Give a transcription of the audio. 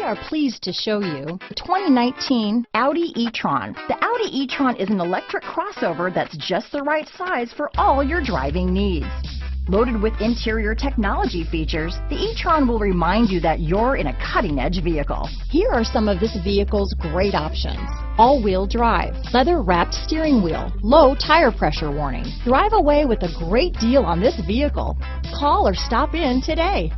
are pleased to show you the 2019 Audi e-tron. The Audi e-tron is an electric crossover that's just the right size for all your driving needs. Loaded with interior technology features, the e-tron will remind you that you're in a cutting-edge vehicle. Here are some of this vehicle's great options: all-wheel drive, leather-wrapped steering wheel, low tire pressure warning. Drive away with a great deal on this vehicle. Call or stop in today.